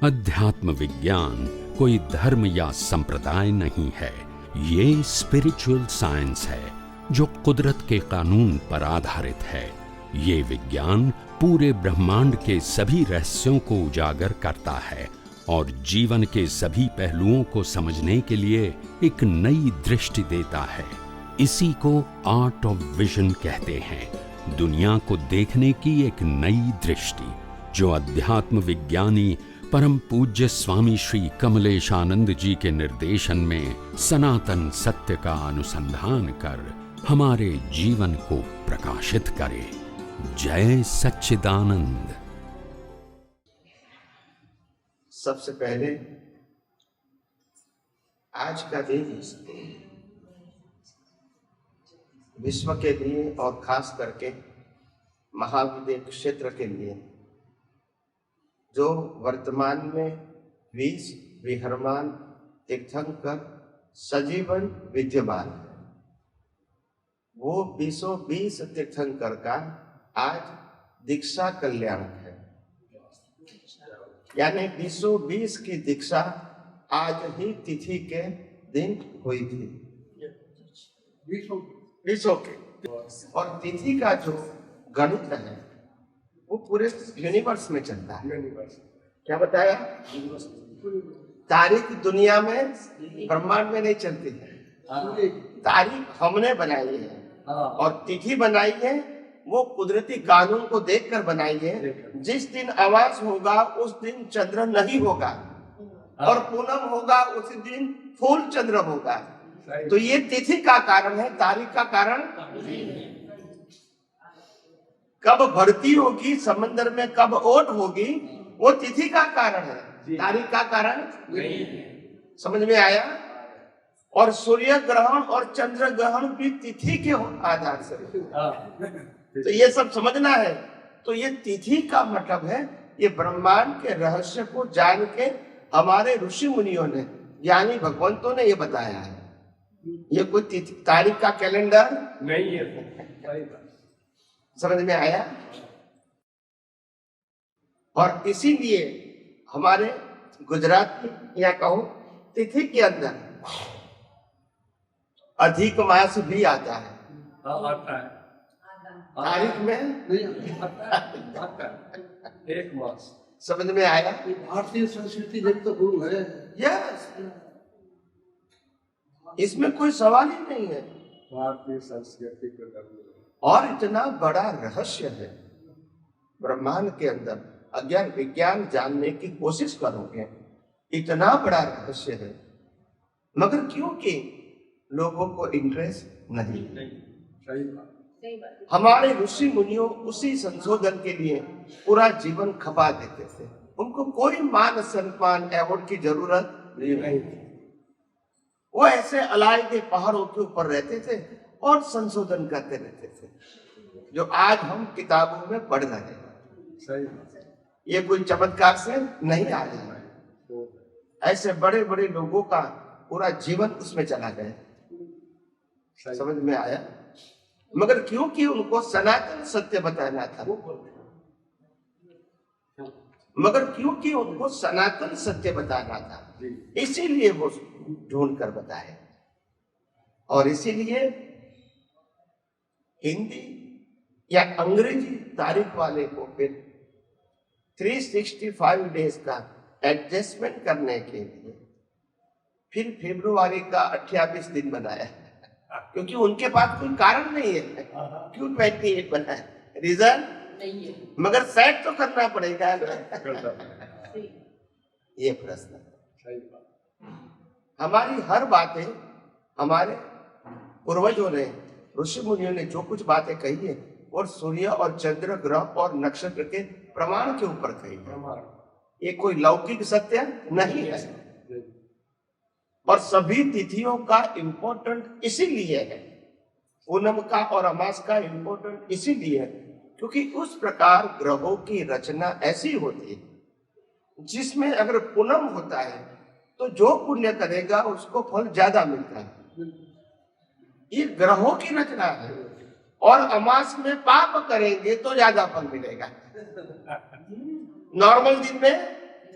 अध्यात्म विज्ञान कोई धर्म या संप्रदाय नहीं है, ये स्पिरिचुअल साइंस है जो कुदरत के कानून पर आधारित है। ये विज्ञान पूरे ब्रह्मांड के सभी रहस्यों को उजागर करता है और जीवन के सभी पहलुओं को समझने के लिए एक नई दृष्टि देता है। इसी को आर्ट ऑफ विजन कहते हैं, दुनिया को देखने की एक नई दृष्टि, जो अध्यात्म विज्ञानी परम पूज्य स्वामी श्री कमलेशानंद जी के निर्देशन में सनातन सत्य का अनुसंधान कर हमारे जीवन को प्रकाशित करे। जय सच्चिदानंद। सबसे पहले आज का दिन विश्व के लिए और खास करके महाविद्य क्षेत्र के लिए, जो वर्तमान में 20 विहरमान तीर्थंकर सजीवन विद्यमान है, वो 20 तीर्थंकर का आज दीक्षा कल्याण है। यानी 20 की दीक्षा आज ही तिथि के दिन हुई थी, 20 के। और तिथि का जो गणित है वो पूरे यूनिवर्स में चलता है। क्या बताया? तारीख दुनिया में ब्रह्मांड में नहीं चलती है, तारीख हमने बनाई है और तिथि बनाई है वो कुदरती कानून को देखकर बनाई है। जिस दिन अमावस होगा उस दिन चंद्र नहीं होगा और पूनम होगा उसी दिन फूल चंद्र होगा। तो ये तिथि का कारण है, तारीख का कारण। कब भर्ती होगी समंदर में, कब ओट होगी, वो तिथि का कारण है, तारीख का कारण नहीं। समझ में आया? और सूर्य ग्रहण और चंद्र ग्रहण भी तिथि के आधार से, तो ये सब समझना है। तो ये तिथि का मतलब है, ये ब्रह्मांड के रहस्य को जान के हमारे ऋषि मुनियों ने, ज्ञानी भगवंतों ने ये बताया है। ये कोई तिथि तारीख का कैलेंडर नहीं है। समझ में आया? और इसीलिए हमारे गुजरात में या कहो तिथि के अंदर अधिक मास भी आता है। आता है तारीख में आता है एक मास। समझ में आया? भारतीय संस्कृति जब तो गुरु है। यस, इसमें कोई सवाल ही नहीं है। भारतीय संस्कृति को और इतना बड़ा रहस्य है ब्रह्मांड के अंदर, अज्ञान विज्ञान जानने की कोशिश करोगे, इतना बड़ा रहस्य है, मगर क्योंकि लोगों को इंटरेस्ट नहीं। सही बात। हमारे ऋषि मुनियों उसी संशोधन के लिए पूरा जीवन खपा देते थे। उनको कोई मान सम्मान अवार्ड की जरूरत नहीं थी। वो ऐसे अलाय के पहाड़ों के ऊपर रहते थे और संशोधन करते रहते थे, जो आज हम किताबों में पढ़ रहे हैं। सही। ये कोई चमत्कार से नहीं आ रहा है। ऐसे बड़े बड़े लोगों का पूरा जीवन उसमें चला गया। समझ में आया? मगर क्योंकि उनको सनातन सत्य बताना था, मगर क्योंकि उनको सनातन सत्य बताना था, इसीलिए वो ढूंढ कर बताए। और इसीलिए हिंदी या अंग्रेजी तारीख वाले को फिर 365 डेज का एडजस्टमेंट करने के लिए फिर फरवरी का 28 दिन बनाया, क्योंकि उनके पास कोई कारण नहीं है क्यों 28 बनाया, रीजन नहीं है, मगर सेट तो करना पड़ेगा। ये प्रश्न हमारी हर बातें हमारे पूर्वजों ने, ऋषि मुनियों ने जो कुछ बातें कही है और सूर्य और चंद्र ग्रह और नक्षत्र के प्रमाण के ऊपर कही है। ये कोई लौकिक सत्य नहीं है। और सभी तिथियों का इम्पोर्टेंट इसीलिए है, पूनम का और अमास का इम्पोर्टेंट इसीलिए है क्योंकि उस प्रकार ग्रहों की रचना ऐसी होती है जिसमें अगर पूनम होता है तो जो पुण्य करेगा उसको फल ज्यादा मिलता है। ये ग्रहों की रचना है और अमास में पाप करेंगे तो ज्यादा फल मिलेगा। नॉर्मल दिन में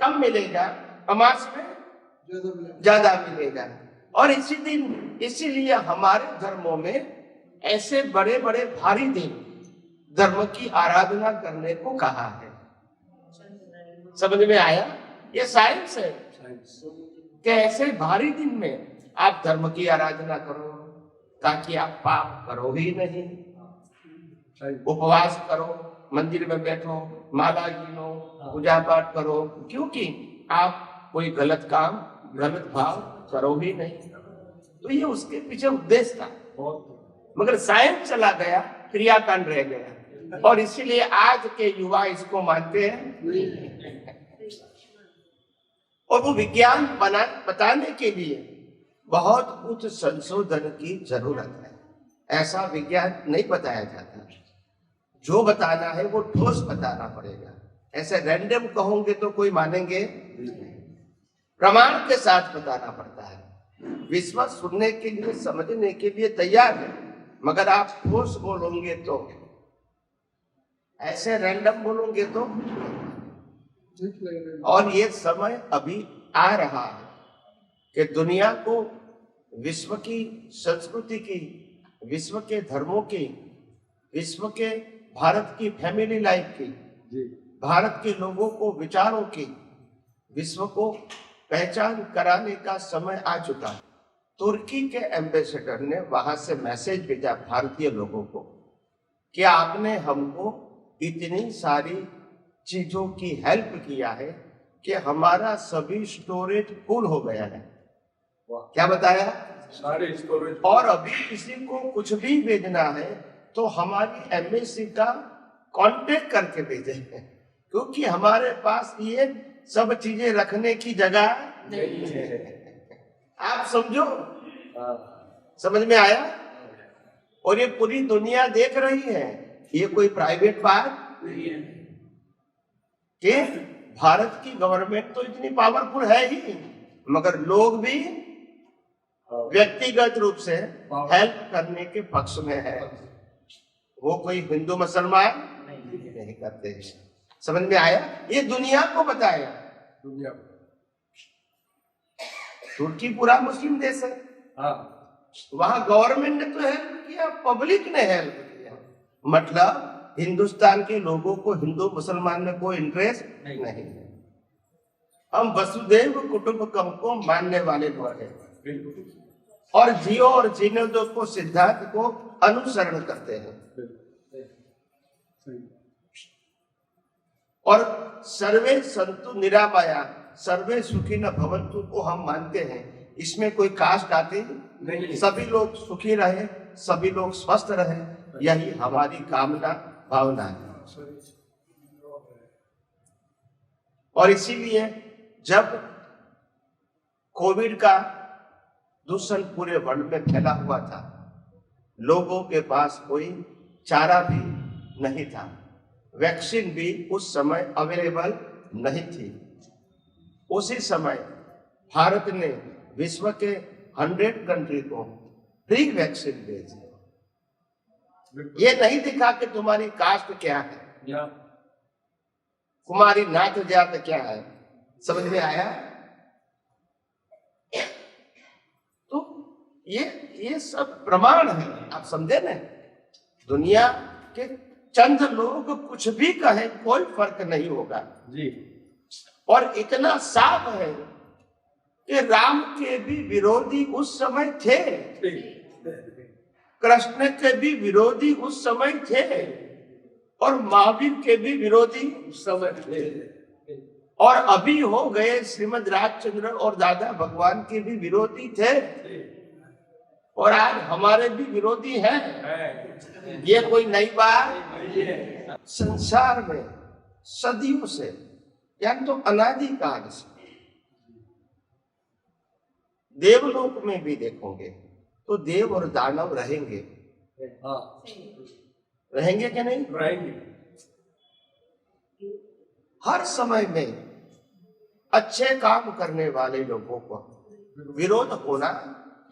कम मिलेगा, अमास में ज्यादा मिलेगा। और इसीलिए हमारे धर्मों में ऐसे बड़े बड़े भारी दिन धर्म की आराधना करने को कहा है। समझ में आया? ये साइंस है कि ऐसे भारी दिन में आप धर्म की आराधना करो ताकि आप पाप करो ही नहीं। उपवास करो, मंदिर में बैठो, माला गिनो, पूजा पाठ करो, क्योंकि आप कोई गलत काम, गलत भाव करो ही नहीं। तो ये उसके पीछे उद्देश्य था। मगर साइंस चला गया, क्रियाकांड रह गया, और इसीलिए आज के युवा इसको मानते हैं। और वो विज्ञान बताने के लिए बहुत कुछ संशोधन की जरूरत है। ऐसा विज्ञान नहीं बताया जाता। जो बताना है वो ठोस बताना पड़ेगा। ऐसे रैंडम कहोगे तो कोई मानेंगे, प्रमाण के साथ बताना पड़ता है। विश्वास सुनने के लिए, समझने के लिए तैयार है, मगर आप ठोस बोलोगे तो, ऐसे रैंडम बोलोगे तो। और ये समय अभी आ रहा है कि दुनिया को विश्व की संस्कृति की, विश्व के धर्मों की, विश्व के भारत की फैमिली लाइफ की, भारत के लोगों को विचारों की, विश्व को पहचान कराने का समय आ चुका है। तुर्की के एम्बेसडर ने वहां से मैसेज भेजा भारतीय लोगों को कि आपने हमको इतनी सारी चीजों की हेल्प किया है कि हमारा सभी स्टोरेज फुल हो गया है। क्या बताया? सारे स्टोरेज। और अभी किसी को कुछ भी भेजना है तो हमारी एम्बेसी का कांटेक्ट करके भेजे, क्योंकि हमारे पास ये सब चीजें रखने की जगह नहीं है। आप समझो, समझ में आया? और ये पूरी दुनिया देख रही है, ये कोई प्राइवेट बात नहीं है कि भारत की गवर्नमेंट तो इतनी पावरफुल है ही, मगर लोग भी व्यक्तिगत रूप से हेल्प करने के पक्ष में है। वो कोई हिंदू मुसलमान नहीं करते। समझ में आया? ये दुनिया को बताया। दुनिया तुर्की पूरा मुस्लिम देश है, वहां गवर्नमेंट ने तो हेल्प किया, पब्लिक ने हेल्प किया। मतलब हिंदुस्तान के लोगों को हिंदू मुसलमान में कोई इंटरेस्ट नहीं है। हम वसुदेव कुटुंबकम को मानने वाले लोग हैं और जियो और जीने दो को सिद्धांत को अनुसरण करते हैं। और सर्वे संतु निरामया सर्वे सुखी न भवन्तु को हम मानते हैं। इसमें कोई कास्ट आती नहीं, सभी लोग सुखी रहे, सभी लोग स्वस्थ रहे, यही हमारी कामना भावना है। और इसीलिए जब कोविड का दूषण पूरे वर्ल्ड में फैला हुआ था, लोगों के पास कोई चारा भी नहीं था, वैक्सीन भी उस समय अवेलेबल नहीं थी। उसी समय भारत ने विश्व के 100 कंट्री को फ्री वैक्सीन भेजी। ये नहीं दिखा कि तुम्हारी कास्ट क्या है, तुम्हारी नात जात क्या है। समझ में आया? तो ये सब प्रमाण है, आप समझे ना। दुनिया के चंद लोग कुछ भी कहे, कोई फर्क नहीं होगा जी। और इतना साफ है कि राम के भी विरोधी उस समय थे, कृष्ण के भी विरोधी उस समय थे, और महावीर के भी विरोधी उस समय थे, और अभी हो गए श्रीमद राजचंद्र और दादा भगवान के भी विरोधी थे, और आज हमारे भी विरोधी हैं। ये कोई नई बात? संसार में सदियों से, यानी तो अनादि काल से, देवलोक में भी देखोगे तो देव और दानव रहेंगे। रहेंगे क्या नहीं? रहेंगे। हर समय में अच्छे काम करने वाले लोगों को विरोध होना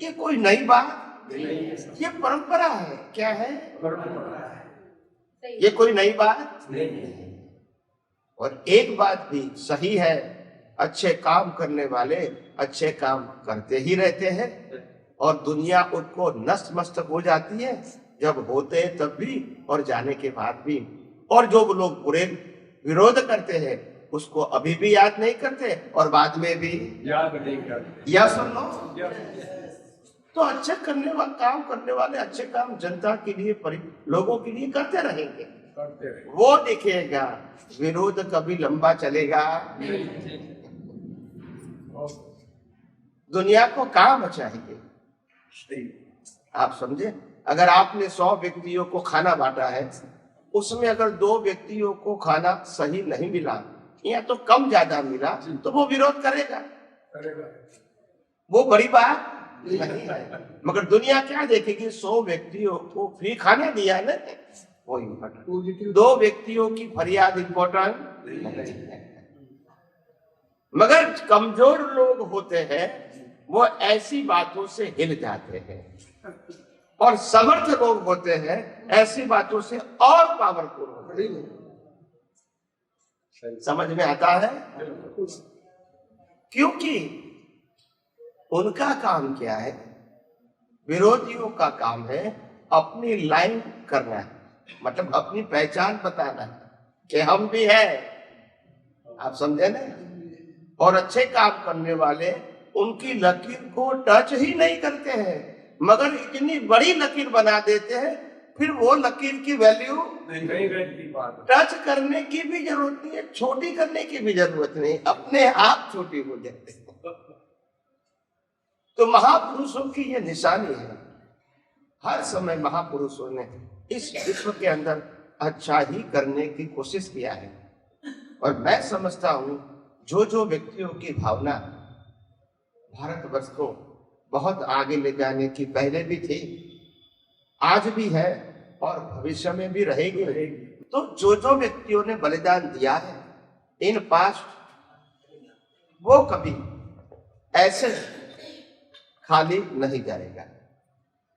ये कोई नई बात नहीं है, ये परंपरा है। क्या है? परंपरा है। ये कोई नई बात नहीं है। और एक बात भी सही है अच्छे काम करने वाले अच्छे काम करते ही रहते हैं और दुनिया उनको नष्ट मस्तक हो जाती है, जब होते हैं तब भी और जाने के बाद भी। और जो लोग बुरे विरोध करते हैं उसको अभी भी याद नहीं करते और बाद में भी याद नहीं करते। या सुन लो। तो अच्छे काम करने वाले अच्छे काम जनता के लिए लोगों के लिए करते रहेंगे, करते रहे। वो दिखेगा। विरोध कभी लंबा चलेगा। दुनिया को काम चाहिए। आप समझे, अगर आपने 100 व्यक्तियों को खाना बांटा है, उसमें अगर 2 व्यक्तियों को खाना सही नहीं मिला या तो कम ज्यादा मिला तो वो विरोध करेगा। वो बड़ी बात नहीं है। मगर दुनिया क्या देखेगी, 100 व्यक्तियों को फ्री खाना दिया ना, वो इम्पोर्टेंट। 2 व्यक्तियों की फरियाद इम्पोर्टेंट नहीं है। मगर कमजोर लोग होते हैं वो ऐसी बातों से हिल जाते हैं और समर्थ लोग होते हैं ऐसी बातों से और पावरफुल होते हैं। समझ में आता है? क्योंकि उनका काम क्या है, विरोधियों का काम है अपनी लाइन करना है, मतलब अपनी पहचान बताना है कि हम भी हैं। आप समझे ना? और अच्छे काम करने वाले उनकी लकीर को टच ही नहीं करते हैं, मगर इतनी बड़ी लकीर बना देते हैं, फिर वो लकीर की वैल्यू नहीं रहती। बात टच करने की भी जरूरत नहीं है, छोटी करने की भी जरूरत नहीं, अपने आप छोटी हो जाते हैं। तो महापुरुषों की ये निशानी है। हर समय महापुरुषों ने इस विश्व के अंदर अच्छा ही करने की कोशिश किया है। और मैं समझता हूं जो व्यक्तियों की भावना भारतवर्ष को बहुत आगे ले जाने की पहले भी थी, आज भी है और भविष्य में भी रहेगी। तो जो व्यक्तियों ने बलिदान दिया है इन पास्ट, वो कभी ऐसे खाली नहीं जाएगा।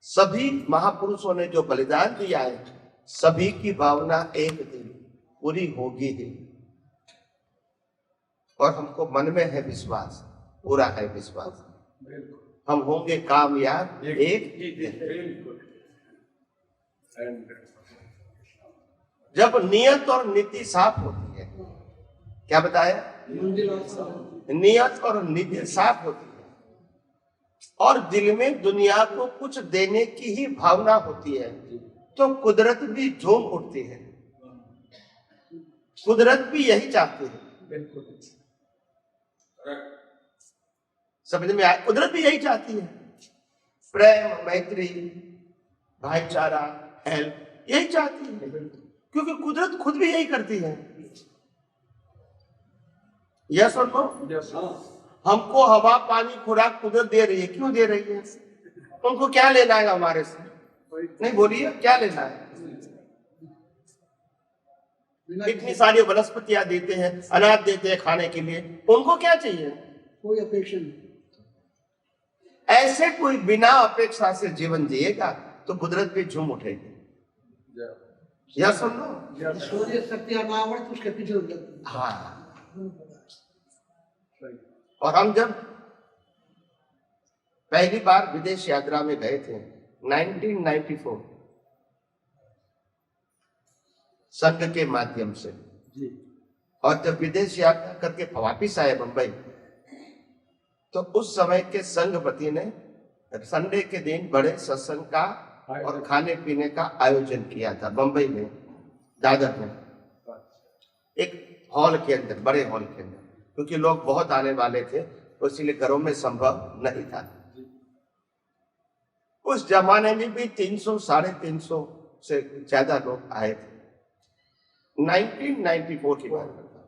सभी महापुरुषों ने जो बलिदान दिया है, सभी की भावना एक दिन पूरी होगी ही। और हमको मन में है विश्वास, पूरा है विश्वास, हम होंगे कामयाब एक ही दिन। जब नियत और नीति साफ होती है, क्या बताया? नियत और नीति साफ होती है और दिल में दुनिया को कुछ देने की ही भावना होती है, तो कुदरत भी झूम उठती है। कुदरत भी यही चाहती है। समझ में आया? कुदरत भी यही चाहती है, प्रेम, मैत्री, भाईचारा, हेल्प, यही चाहती है, क्योंकि कुदरत खुद भी यही करती है। यह सुनो, हमको हवा, पानी, खुराक कुदरत दे रही है। क्यों दे रही है? उनको क्या लेना है हमारे से? नहीं बोलिए, क्या लेना है? इतनी सारी वनस्पतियां देते हैं, अनाज देते हैं खाने के लिए, उनको क्या चाहिए? कोई अपेक्षा नहीं। ऐसे कोई बिना अपेक्षा से जीवन जिएगा तो कुदरत भी झूम उठेगी। यह सुन लो, सूर्य शक्ति अनावरण तो उसके पीछे लग जाती है। हाँ। और हम जब पहली बार विदेश यात्रा में गए थे 1994 संघ के माध्यम से, और जब विदेश यात्रा करके वापिस आए बंबई, तो उस समय के संघपति ने संडे के दिन बड़े सत्संग का और खाने पीने का आयोजन किया था बंबई में, दादर में, एक हॉल के अंदर, बड़े हॉल के अंदर, क्योंकि लोग बहुत आने वाले थे, तो इसलिए घरों में संभव नहीं था। उस जमाने में भी 300 साढ़े 300 से ज्यादा लोग आए थे। 1994 की बात करता हूं,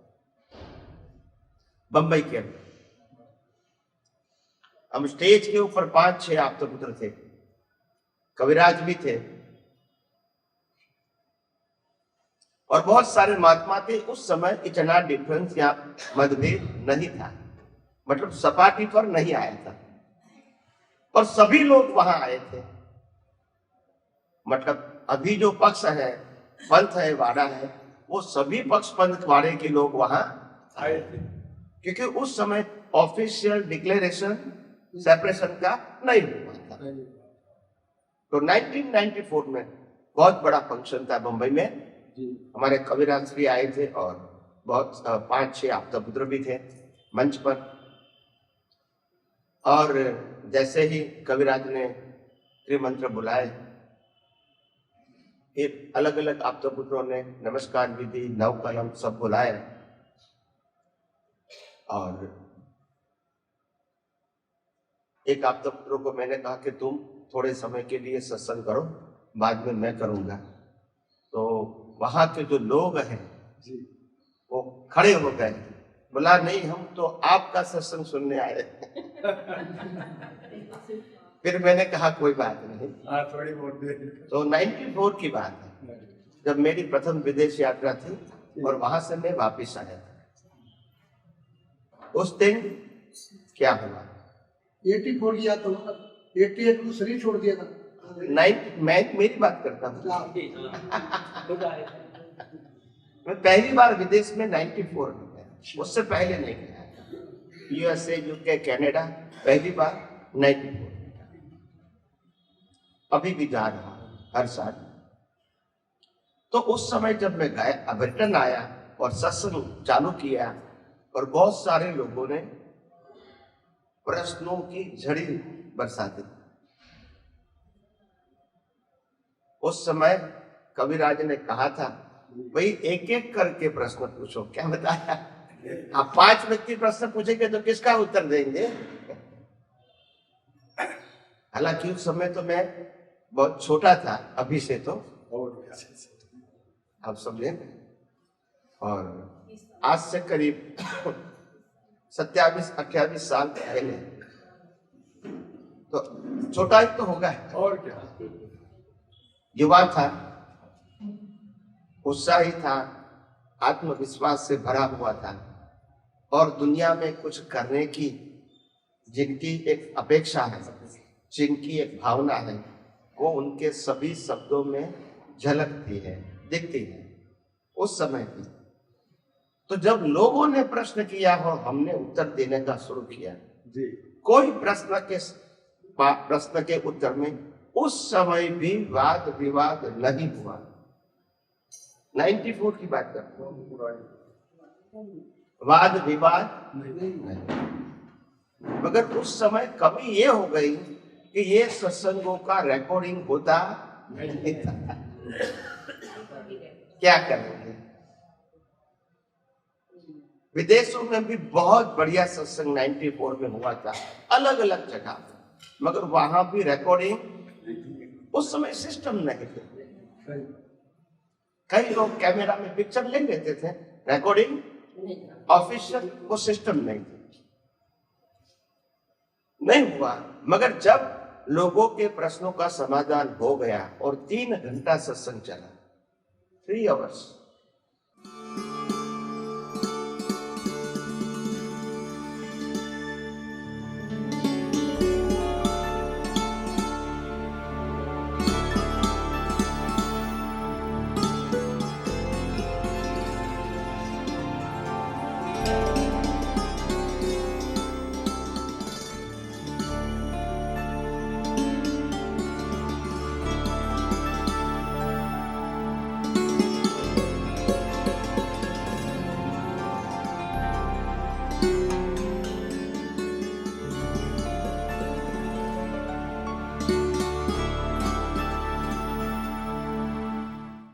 बंबई के अंदर। हम स्टेज के ऊपर 5-6 आपके पुत्र थे, कविराज भी थे और बहुत सारे महात्मा थे। उस समय इतना डिफरेंस या मतभेद नहीं था, मतलब सपाटी पर नहीं आया था, और सभी लोग वहां आए थे। मतलब अभी जो पक्ष है, पंथ है, वाड़ा है, वो सभी पक्ष पंथ वाड़े के लोग वहां आए थे। क्योंकि उस समय ऑफिशियल डिक्लेरेशन सेपरेशन का नहीं हुआ था। तो 1994 में बहुत बड़ा फंक्शन था बंबई में। हमारे कविराज श्री आए थे और बहुत 5-6 आप्तपुत्र भी थे मंच पर। और जैसे ही कविराज ने त्रिमंत्र बुलाए, फिर अलग अलग आप्तपुत्रों ने नमस्कार विधि, नव कलम सब बुलाए और एक आप्तपुत्रों को मैंने कहा कि तुम थोड़े समय के लिए सत्संग करो, बाद में मैं करूंगा। तो वहां के जो लोग हैं वो खड़े हो गए, बोला नहीं हम तो आपका सत्संग सुनने आए। फिर मैंने कहा कोई बात नहीं। थोड़ी बहुत तो 94 की बात है जब मेरी प्रथम विदेश यात्रा थी और वहां से मैं वापिस आया था। उस दिन क्या हुआ, 84 किया तो 88 को शरीर छोड़ दिया था। मैं मेरी बात करता हूँ। मैं पहली बार विदेश में 94 में गया, उससे पहले नहीं गया। यूएसए, यूके, कनाडा पहली बार 94। अभी भी जा रहा हूँ हर साल। तो उस समय जब मैं गया, रिटर्न आया और सत्संग चालू किया और बहुत सारे लोगों ने प्रश्नों की झड़ी बरसा दी। उस समय कविराज ने कहा था भाई एक एक करके प्रश्न पूछो। क्या बताया, आप 5 व्यक्ति प्रश्न पूछेंगे तो किसका उत्तर देंगे। हालांकि उस समय तो मैं बहुत छोटा था, अभी से तो आप समझे। और आज से करीब 27-28 साल पहले, तो छोटा ही तो होगा। और क्या, युवा था, उत्साही था, आत्मविश्वास से भरा हुआ था और दुनिया में कुछ करने की जिनकी एक अपेक्षा है, जिनकी एक भावना है, वो उनके सभी शब्दों में झलकती है, दिखती है उस समय भी। तो जब लोगों ने प्रश्न किया और हमने उत्तर देने का शुरू किया, कोई प्रश्न के उत्तर में उस समय भी वाद विवाद नहीं हुआ। 94 की बात करते हैं, वाद विवाद नहीं। मगर उस समय कमी ये हो गई कि ये सत्संगों का रिकॉर्डिंग होता नहीं था। क्या करेंगे। विदेशों में भी बहुत बढ़िया सत्संग 94 में हुआ था, अलग अलग जगह, मगर वहां भी रिकॉर्डिंग उस समय सिस्टम नहीं थे। कई लोग कैमरा में पिक्चर ले लेते थे, रिकॉर्डिंग ऑफिशियल वो सिस्टम नहीं हुआ। मगर जब लोगों के प्रश्नों का समाधान हो गया और 3 घंटा सत्संग चला, 3 आवर्स,